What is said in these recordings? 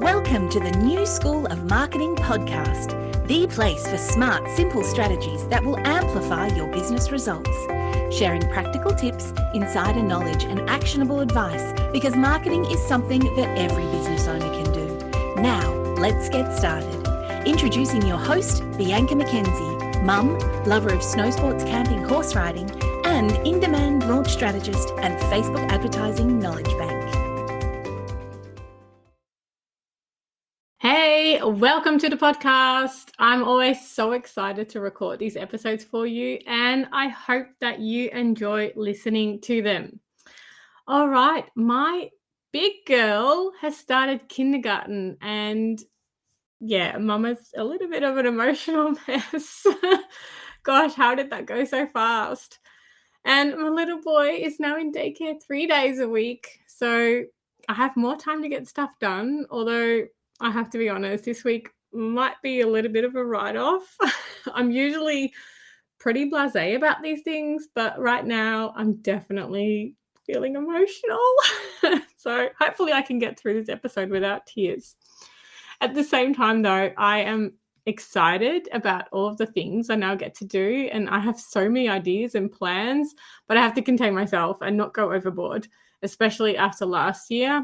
Welcome to the New School of Marketing podcast, the place for smart, simple strategies that will amplify your business results. Sharing practical tips, insider knowledge, and actionable advice because marketing is something that every business owner can do. Now, let's get started. Introducing your host, Bianca McKenzie, mum, lover of snow sports, camping, horse riding, and in-demand launch strategist and Facebook advertising knowledge bank. Hey, welcome to the podcast. I'm always so excited to record these episodes for you, and I hope that you enjoy listening to them. All right, my big girl has started kindergarten, and yeah, Mama's a little bit of an emotional mess. Gosh, how did that go so fast? And my little boy is now in daycare 3 days a week, so I have more time to get stuff done, although I have to be honest, this week might be a little bit of a write-off. I'm usually pretty blasé about these things, but right now I'm definitely feeling emotional. So hopefully I can get through this episode without tears. At the same time, though, I am excited about all of the things I now get to do, and I have so many ideas and plans, but I have to contain myself and not go overboard, especially after last year,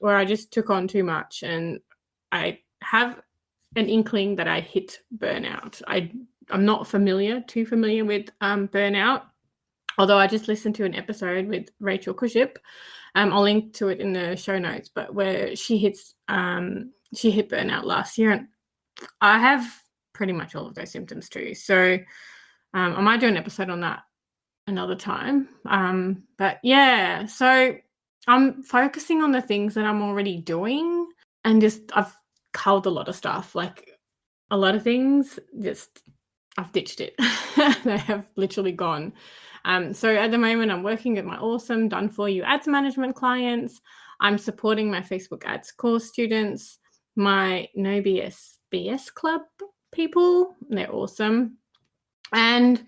where I just took on too much, and I have an inkling that I hit burnout. I'm not too familiar with burnout, although I just listened to an episode with Rachel Kuship. I'll link to it in the show notes, but where she hit burnout last year, and I have pretty much all of those symptoms too. So I might do an episode on that another time. But yeah, so I'm focusing on the things that I'm already doing, and I've culled a lot of stuff, like a lot of things, I've ditched it. They have literally gone. So at the moment, I'm working with my awesome Done For You ads management clients. I'm supporting my Facebook ads course students, my No BS Club people. They're awesome. And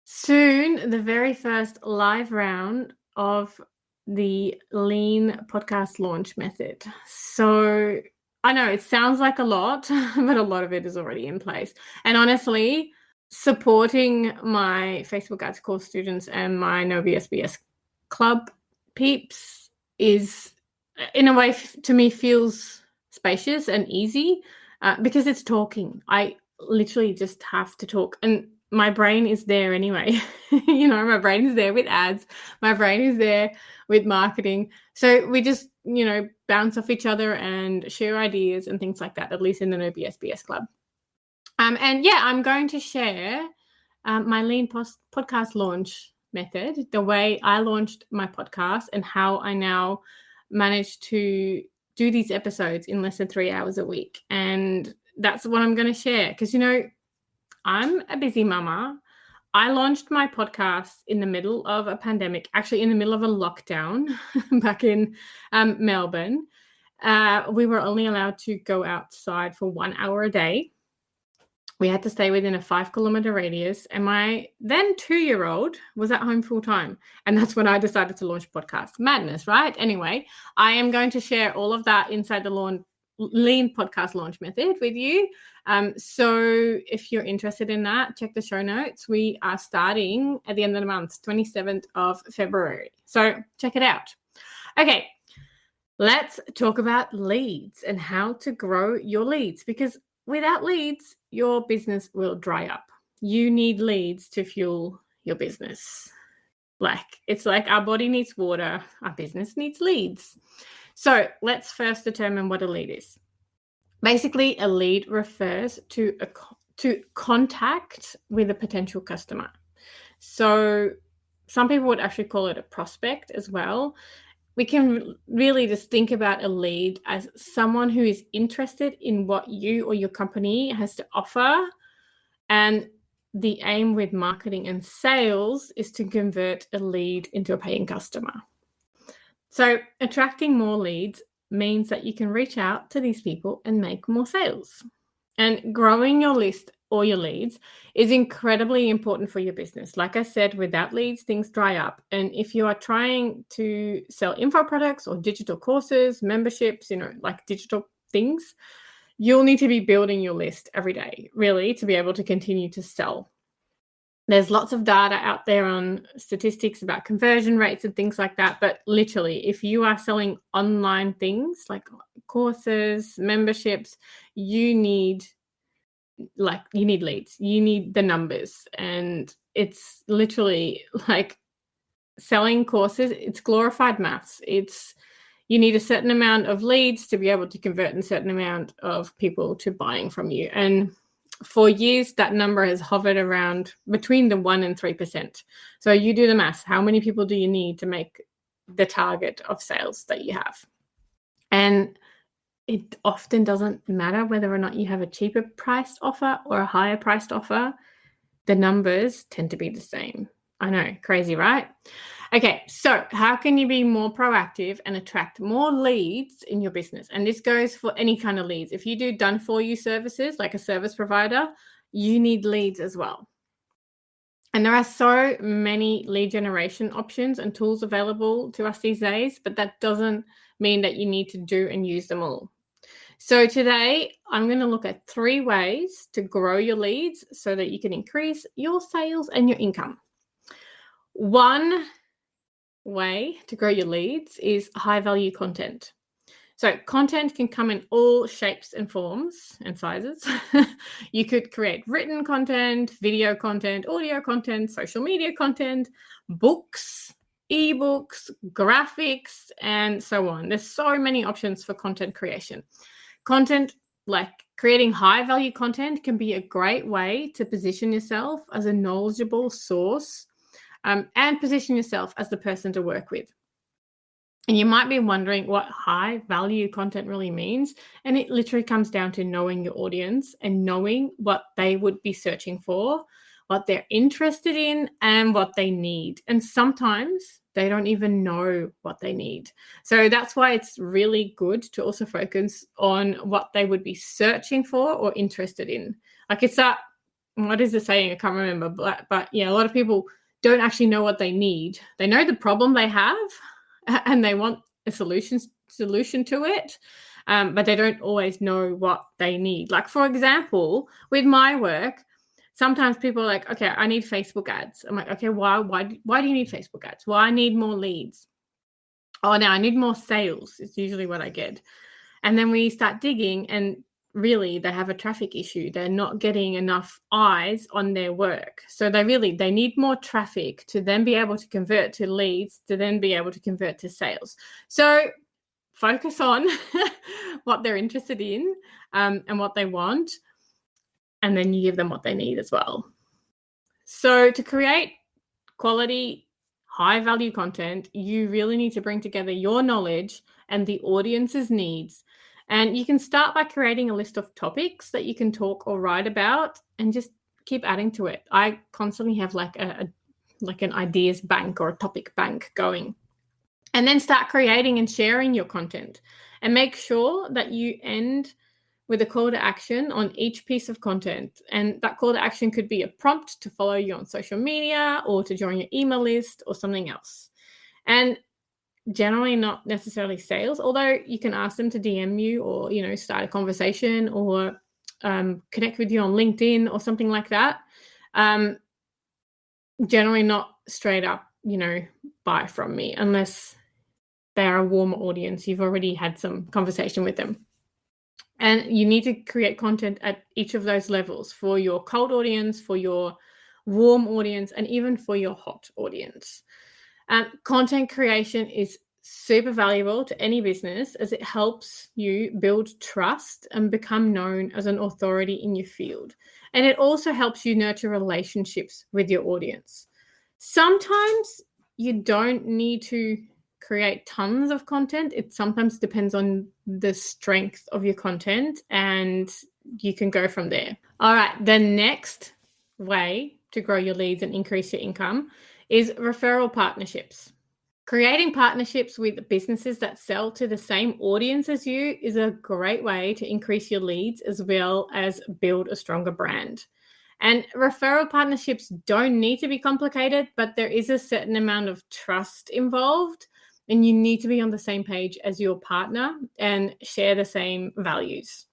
soon, the very first live round of the Lean podcast launch method. So I know it sounds like a lot, but a lot of it is already in place. And honestly, supporting my Facebook ads course students and my No BS Club peeps is, in a way, to me, feels spacious and easy because it's talking. I literally just have to talk, and my brain is there anyway. My brain is there with ads. My brain is there with marketing. So we just, bounce off each other and share ideas and things like that, at least in the No BS Club. And yeah, I'm going to share my Lean podcast launch method, the way I launched my podcast and how I now managed to do these episodes in less than 3 hours a week. And that's what I'm going to share because, I'm a busy mama. I launched my podcast in the middle of a pandemic, actually in the middle of a lockdown back in Melbourne. We were only allowed to go outside for 1 hour a day. We had to stay within a 5-kilometer radius. And my then 2-year-old was at home full time. And that's when I decided to launch podcast. Madness, right? Anyway, I am going to share all of that inside the Lean podcast launch method with you. So if you're interested in that, check the show notes. We are starting at the end of the month, 27th of February. So check it out. Okay, let's talk about leads and how to grow your leads, because without leads, your business will dry up. You need leads to fuel your business. It's like our body needs water, our business needs leads. So let's first determine what a lead is. Basically, a lead refers to contact with a potential customer. So some people would actually call it a prospect as well. We can really just think about a lead as someone who is interested in what you or your company has to offer. And the aim with marketing and sales is to convert a lead into a paying customer. So attracting more leads means that you can reach out to these people and make more sales. And growing your list or your leads is incredibly important for your business. Like I said, without leads, things dry up. And if you are trying to sell info products or digital courses, memberships, like digital things, you'll need to be building your list every day, really, to be able to continue to sell. There's lots of data out there on statistics about conversion rates and things like that. But literally, if you are selling online things like courses, memberships, you need leads. You need the numbers. And it's literally like selling courses. It's glorified maths. You need a certain amount of leads to be able to convert a certain amount of people to buying from you. And for years, that number has hovered around between the 1% and 3%. So you do the math. How many people do you need to make the target of sales that you have? And it often doesn't matter whether or not you have a cheaper priced offer or a higher priced offer. The numbers tend to be the same. I know, crazy, right? Okay, so how can you be more proactive and attract more leads in your business? And this goes for any kind of leads. If you do done-for-you services, like a service provider, you need leads as well. And there are so many lead generation options and tools available to us these days, but that doesn't mean that you need to do and use them all. So today, I'm going to look at 3 ways to grow your leads so that you can increase your sales and your income. One way to grow your leads is high-value content. So content can come in all shapes and forms and sizes. You could create written content, video content, audio content, social media content, books, ebooks, graphics, and so on. There's so many options for content creation. Content, like creating high-value content, can be a great way to position yourself as a knowledgeable source and position yourself as the person to work with. And you might be wondering what high-value content really means. And it literally comes down to knowing your audience and knowing what they would be searching for, what they're interested in, and what they need. And sometimes they don't even know what they need. So that's why it's really good to also focus on what they would be searching for or interested in. Like it's that, what is the saying? I can't remember. But yeah, a lot of people don't actually know what they need. They know the problem they have and they want a solution to it, but they don't always know what they need. Like, for example, with my work, sometimes people are like, okay, I need Facebook ads. I'm like, okay, why do you need Facebook ads? Well, I need more leads. Oh, now I need more sales. It's usually what I get. And then we start digging and really they have a traffic issue. They're not getting enough eyes on their work. So they need more traffic to then be able to convert to leads, to then be able to convert to sales. So focus on what they're interested in and what they want. And then you give them what they need as well. So to create quality, high-value content, you really need to bring together your knowledge and the audience's needs. And you can start by creating a list of topics that you can talk or write about and just keep adding to it. I constantly have like an ideas bank or a topic bank going. And then start creating and sharing your content. And make sure that you end with a call to action on each piece of content. And that call to action could be a prompt to follow you on social media or to join your email list or something else. And generally not necessarily sales, although you can ask them to DM you or, start a conversation or connect with you on LinkedIn or something like that. Generally not straight up, buy from me unless they are a warm audience. You've already had some conversation with them. And you need to create content at each of those levels for your cold audience, for your warm audience, and even for your hot audience. Content creation is super valuable to any business as it helps you build trust and become known as an authority in your field. And it also helps you nurture relationships with your audience. Sometimes you don't need to create tons of content. It sometimes depends on the strength of your content and you can go from there. All right, the next way to grow your leads and increase your income is referral partnerships. Creating partnerships with businesses that sell to the same audience as you is a great way to increase your leads as well as build a stronger brand. And referral partnerships don't need to be complicated, but there is a certain amount of trust involved, and you need to be on the same page as your partner and share the same values.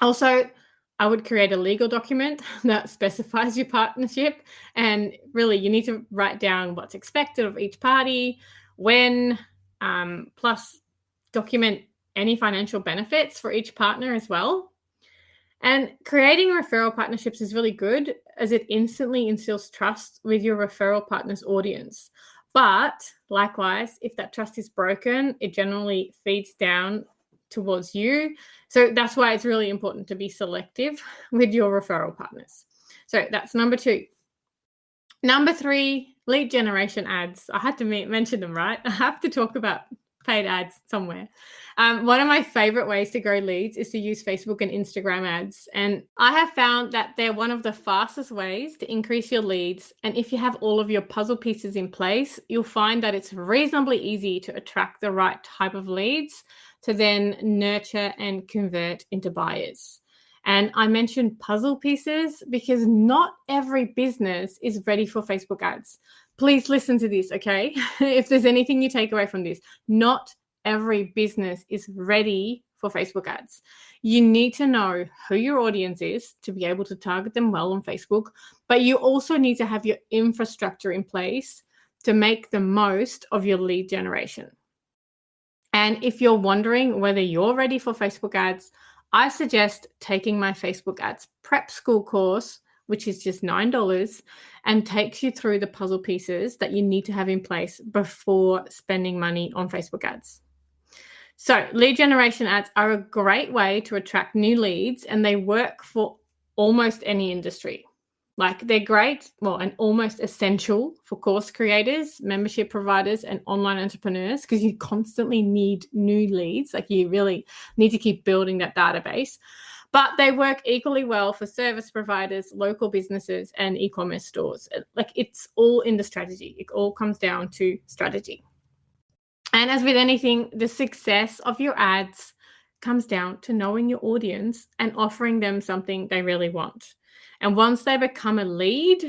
Also, I would create a legal document that specifies your partnership, and really you need to write down what's expected of each party, when, plus document any financial benefits for each partner as well. And creating referral partnerships is really good as it instantly instills trust with your referral partner's audience. But likewise, if that trust is broken, it generally feeds down towards you. So that's why it's really important to be selective with your referral partners. So that's number 2. Number 3, lead generation ads. I had to mention them, right? I have to talk about paid ads somewhere. One of my favorite ways to grow leads is to use Facebook and Instagram ads. And I have found that they're one of the fastest ways to increase your leads. And if you have all of your puzzle pieces in place, you'll find that it's reasonably easy to attract the right type of leads to then nurture and convert into buyers. And I mentioned puzzle pieces because not every business is ready for Facebook ads. Please listen to this, okay? If there's anything you take away from this, not every business is ready for Facebook ads. You need to know who your audience is to be able to target them well on Facebook, but you also need to have your infrastructure in place to make the most of your lead generation. And if you're wondering whether you're ready for Facebook ads, I suggest taking my Facebook ads prep school course, which is just $9 and takes you through the puzzle pieces that you need to have in place before spending money on Facebook ads. So lead generation ads are a great way to attract new leads, and they work for almost any industry. Like they're great, and almost essential for course creators, membership providers, and online entrepreneurs, because you constantly need new leads. Like you really need to keep building that database. But they work equally well for service providers, local businesses, and e-commerce stores. Like it's all in the strategy. It all comes down to strategy. And as with anything, the success of your ads comes down to knowing your audience and offering them something they really want. And once they become a lead,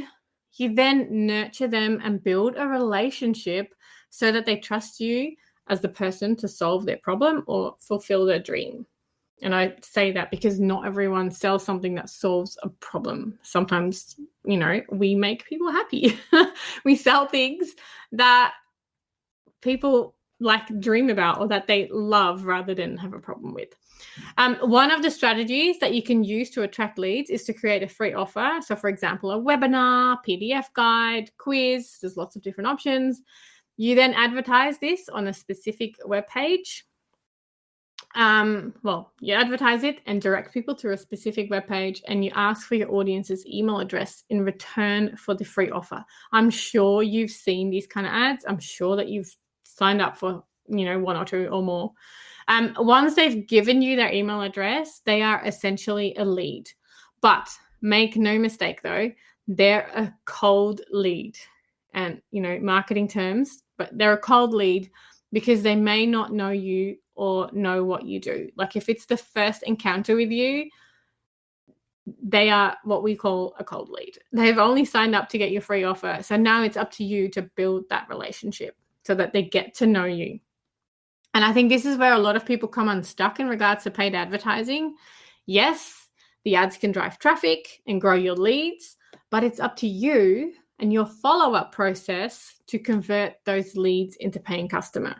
you then nurture them and build a relationship so that they trust you as the person to solve their problem or fulfill their dream. And I say that because not everyone sells something that solves a problem. Sometimes, we make people happy. We sell things that people dream about or that they love rather than have a problem with. One of the strategies that you can use to attract leads is to create a free offer. So, for example, a webinar, PDF guide, quiz. There's lots of different options. You then advertise this on a specific web page. You advertise it and direct people to a specific web page, and you ask for your audience's email address in return for the free offer. I'm sure you've seen these kind of ads. I'm sure that you've signed up for, 1 or 2 or more. Once they've given you their email address, they are essentially a lead. But make no mistake though, they're a cold lead. And, marketing terms, but they're a cold lead because they may not know you or know what you do. Like if it's the first encounter with you, they are what we call a cold lead. They've only signed up to get your free offer. So now it's up to you to build that relationship so that they get to know you. And I think this is where a lot of people come unstuck in regards to paid advertising. Yes, the ads can drive traffic and grow your leads, but it's up to you and your follow-up process to convert those leads into paying customer.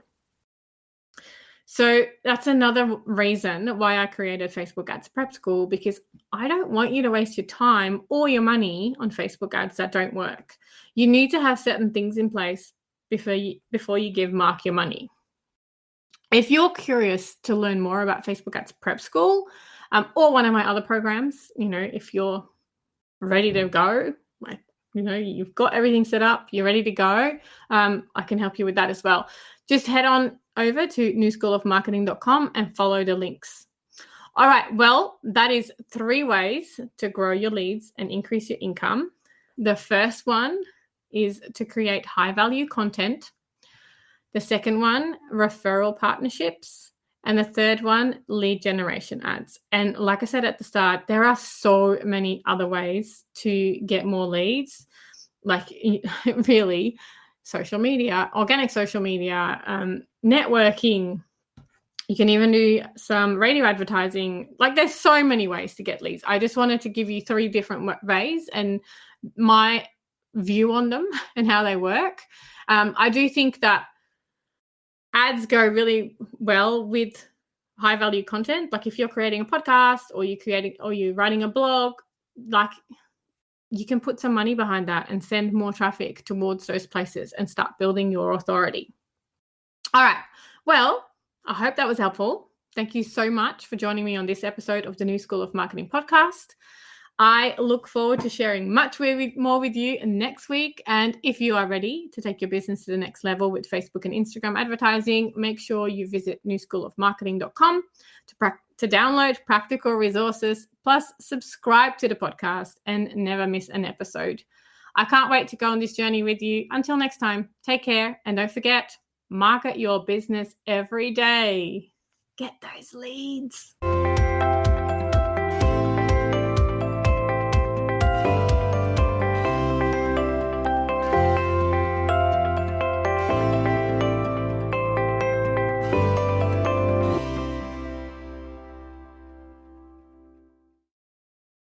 So that's another reason why I created Facebook Ads Prep School, because I don't want you to waste your time or your money on Facebook ads that don't work. You need to have certain things in place before you give Mark your money. If you're curious to learn more about Facebook Ads Prep School or one of my other programs, if you're ready to go, you've got everything set up, you're ready to go, I can help you with that as well. Just head on over to newschoolofmarketing.com and follow the links. All right, well, that is 3 ways to grow your leads and increase your income. The first one is to create high value content. The second one, referral partnerships. And the third one, lead generation ads. And like I said at the start, there are so many other ways to get more leads, like really social media, organic social media, networking. You can even do some radio advertising. Like there's so many ways to get leads. I just wanted to give you 3 different ways and my view on them and how they work. I do think that ads go really well with high value content. Like if you're creating a podcast or you're writing a blog, like you can put some money behind that and send more traffic towards those places and start building your authority. All right. Well, I hope that was helpful. Thank you so much for joining me on this episode of the New School of Marketing podcast. I look forward to sharing much more with you next week. And if you are ready to take your business to the next level with Facebook and Instagram advertising, make sure you visit newschoolofmarketing.com to download practical resources, plus subscribe to the podcast and never miss an episode. I can't wait to go on this journey with you. Until next time, take care. And don't forget, market your business every day. Get those leads.